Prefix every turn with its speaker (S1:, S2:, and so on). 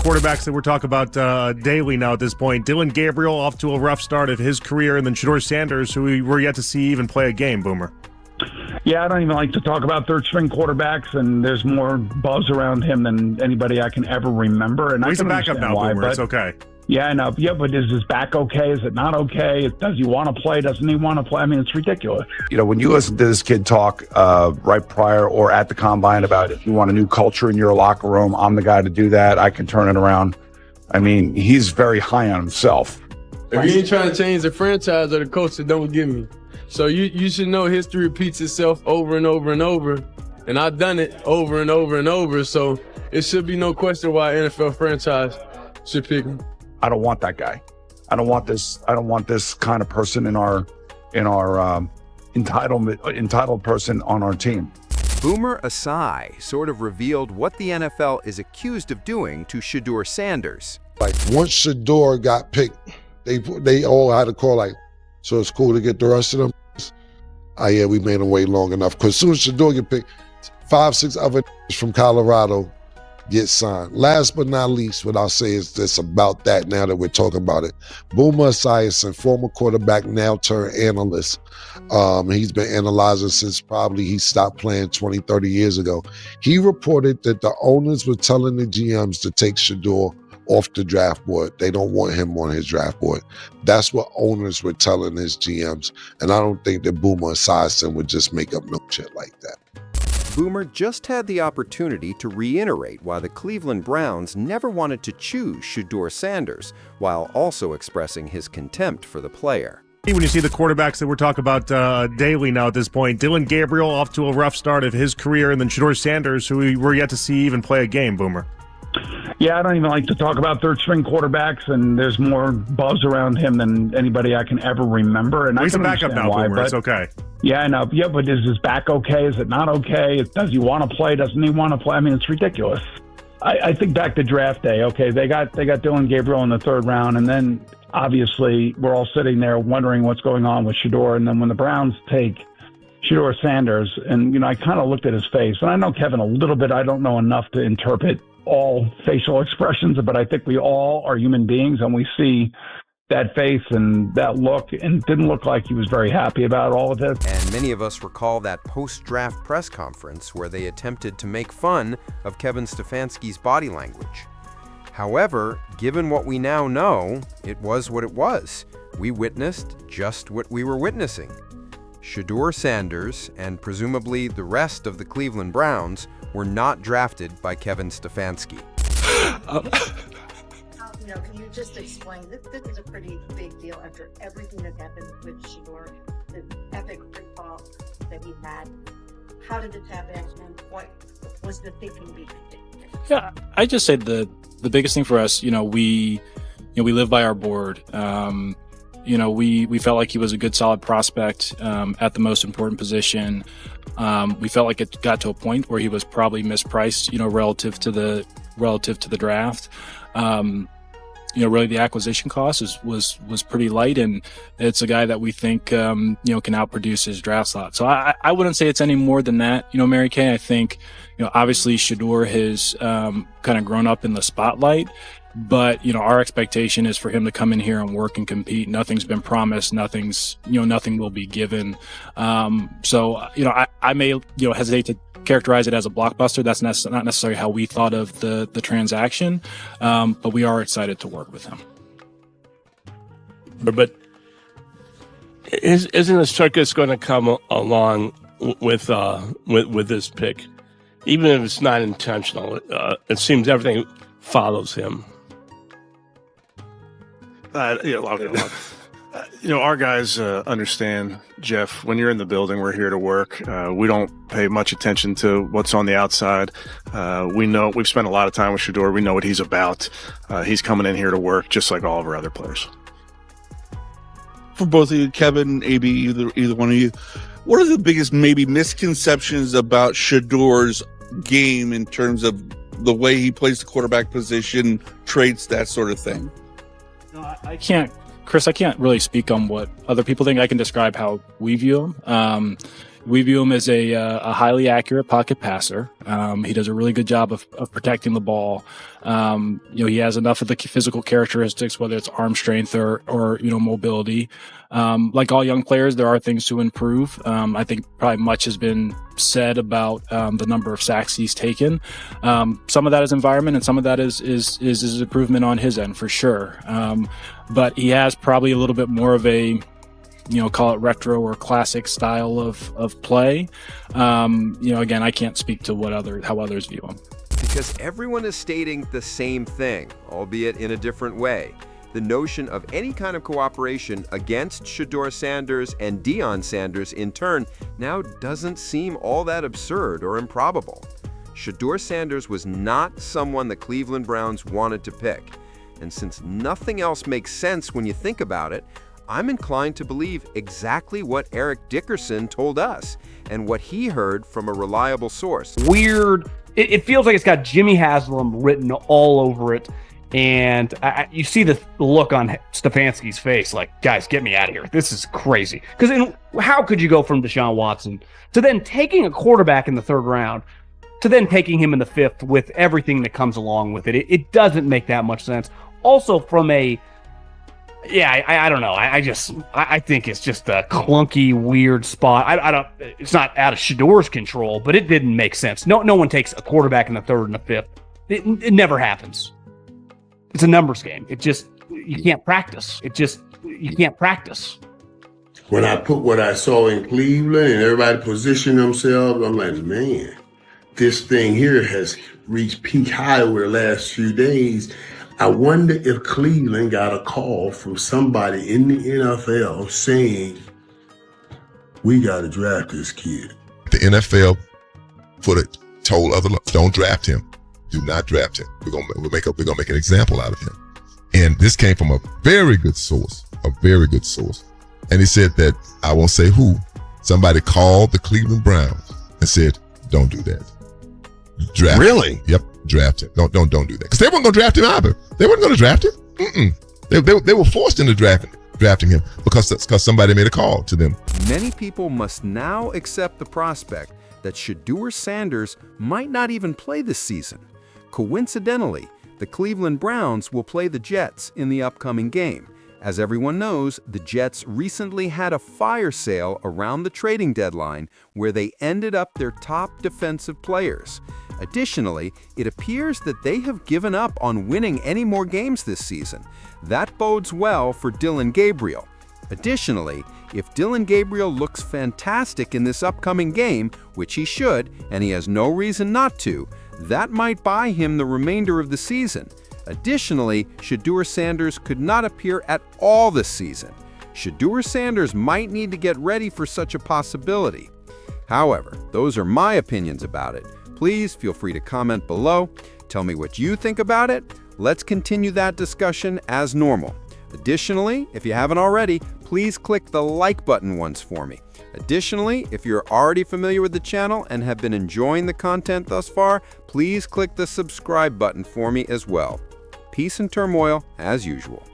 S1: quarterbacks that we're talking about daily now at this point. Dylan Gabriel off to a rough start of his career, and then Shedeur Sanders, who we're yet to see even play a game, Boomer.
S2: Yeah, I don't even like to talk about third-string quarterbacks, and there's more buzz around him than anybody I can ever remember. And
S1: he's a backup now,
S2: why,
S1: Boomer. It's okay.
S2: Yeah, I know. Yeah, but is his back okay? Is it not okay? Does he want to play? Doesn't he want to play? I mean, it's ridiculous.
S3: You know, when you listen to this kid talk right prior or at the combine about if you want a new culture in your locker room, I'm the guy to do that. I can turn it around. I mean, he's very high on himself.
S4: If you ain't trying to change the franchise or the culture, don't give me. So you should know history repeats itself over and over and over. And I've done it over and over and over. So it should be no question why an NFL franchise should pick him.
S3: I don't want that guy. I don't want this kind of person in our entitled person on our team.
S5: Boomer Esiason sort of revealed what the NFL is accused of doing to Shedeur Sanders.
S6: Like once Shedeur got picked, they all had to call like, so it's cool to get the rest of them. Yeah, we made them wait long enough. Because as soon as Shedeur get picked, 5-6 other from Colorado get signed. Last but not least, what I'll say is this about that now that we're talking about it. Boomer Esiason, former quarterback, now turned analyst. He's been analyzing since probably he stopped playing 20, 30 years ago. He reported that the owners were telling the GMs to take Shedeur off the draft board. They don't want him on his draft board. That's what owners were telling his GMs. And I don't think that Boomer Esiason would just make up no shit like that.
S5: Boomer just had the opportunity to reiterate why the Cleveland Browns never wanted to choose Shedeur Sanders, while also expressing his contempt for the player.
S1: When you see the quarterbacks that we're talking about daily now at this point, Dylan Gabriel off to a rough start of his career, and then Shedeur Sanders, who we're yet to see even play a game, Boomer.
S2: Yeah, I don't even like to talk about third-string quarterbacks, and there's more buzz around him than anybody I can ever remember. And
S1: he's
S2: I can
S1: a backup now,
S2: why,
S1: Boomer. It's okay.
S2: Yeah, I know. Yeah, but is his back okay? Is it not okay? Does he want to play? Doesn't he want to play? I mean, it's ridiculous. I think back to draft day. Okay, they got Dylan Gabriel in the third round, and then obviously we're all sitting there wondering what's going on with Shedeur. And then when the Browns take Shedeur Sanders, and I kind of looked at his face, and I know Kevin a little bit. I don't know enough to interpret all facial expressions, but I think we all are human beings, and we see that face and that look, and it didn't look like he was very happy about all of it.
S5: And many of us recall that post-draft press conference where they attempted to make fun of Kevin Stefanski's body language. However, given what we now know, it was what it was. We witnessed just what we were witnessing. Shedeur Sanders, and presumably the rest of the Cleveland Browns, were not drafted by Kevin Stefanski.
S7: Can you just explain? This is a pretty big deal after everything that happened with Shedeur, the epic fall that he had. How did this happen, and what was the thinking behind it?
S8: Yeah, I just said the biggest thing for us, we live by our board. We felt like he was a good, solid prospect at the most important position. We felt like it got to a point where he was probably mispriced, relative to the draft. Really the acquisition cost was pretty light, and it's a guy that we think can outproduce his draft slot. So I wouldn't say it's any more than that. Mary Kay, I think obviously Shedeur has kind of grown up in the spotlight. But, our expectation is for him to come in here and work and compete. Nothing's been promised. Nothing will be given. I may, hesitate to characterize it as a blockbuster. That's not necessarily how we thought of the transaction. But we are excited to work with him.
S9: But isn't a circus going to come along with this pick? Even if it's not intentional, it seems everything follows him.
S10: Our guys understand, Jeff, when you're in the building, we're here to work. We don't pay much attention to what's on the outside. We know we've spent a lot of time with Shedeur. We know what he's about. He's coming in here to work just like all of our other players.
S11: For both of you, Kevin, AB, either one of you, what are the biggest maybe misconceptions about Shedeur's game in terms of the way he plays the quarterback position, traits, that sort of thing?
S8: I can't really speak on what other people think. I can describe how we view him. We view him as a highly accurate pocket passer. He does a really good job of protecting the ball. He has enough of the physical characteristics, whether it's arm strength or mobility. Like all young players, there are things to improve. I think probably much has been said about the number of sacks he's taken. Some of that is environment, and some of that is his improvement on his end for sure. But he has probably a little bit more of a, call it retro or classic style of play. Again, I can't speak to how others view him.
S5: Because everyone is stating the same thing, albeit in a different way. The notion of any kind of cooperation against Shedeur Sanders and Deion Sanders in turn now doesn't seem all that absurd or improbable. Shedeur Sanders was not someone the Cleveland Browns wanted to pick. And since nothing else makes sense when you think about it, I'm inclined to believe exactly what Eric Dickerson told us and what he heard from a reliable source.
S12: Weird. It feels like it's got Jimmy Haslam written all over it. And you see the look on Stefanski's face, like, guys, get me out of here. This is crazy. Because how could you go from Deshaun Watson to then taking a quarterback in the third round to then taking him in the fifth with everything that comes along with it? It doesn't make that much sense. Also from I don't know. I think it's just a clunky, weird spot. It's not out of Shedeur's control, but it didn't make sense. No one takes a quarterback in the third and the fifth. It never happens. It's a numbers game. You can't practice. You can't practice.
S13: When I put what I saw in Cleveland and everybody positioned themselves, I'm like, man, this thing here has reached peak high over the last few days. I wonder if Cleveland got a call from somebody in the NFL saying, we got to draft this kid.
S14: The NFL told other, don't draft him. Do not draft him. We're gonna make an example out of him. And this came from a very good source. And he said that, I won't say who, somebody called the Cleveland Browns and said, don't do that. Draft
S13: Really?
S14: him. Yep, draft him. Don't do that. Because they weren't going to draft him either. They weren't going to draft him. They were forced into drafting him because somebody made a call to them.
S5: Many people must now accept the prospect that Shedeur Sanders might not even play this season. Coincidentally, the Cleveland Browns will play the Jets in the upcoming game. As everyone knows, the Jets recently had a fire sale around the trading deadline where they ended up their top defensive players. Additionally, it appears that they have given up on winning any more games this season. That bodes well for Dillon Gabriel. Additionally, if Dillon Gabriel looks fantastic in this upcoming game, which he should, and he has no reason not to, that might buy him the remainder of the season. Additionally, Shedeur Sanders could not appear at all this season. Shedeur Sanders might need to get ready for such a possibility. However, those are my opinions about it. Please feel free to comment below. Tell me what you think about it. Let's continue that discussion as normal. Additionally, if you haven't already, please click the like button once for me. Additionally, if you're already familiar with the channel and have been enjoying the content thus far, please click the subscribe button for me as well. Peace and turmoil as usual.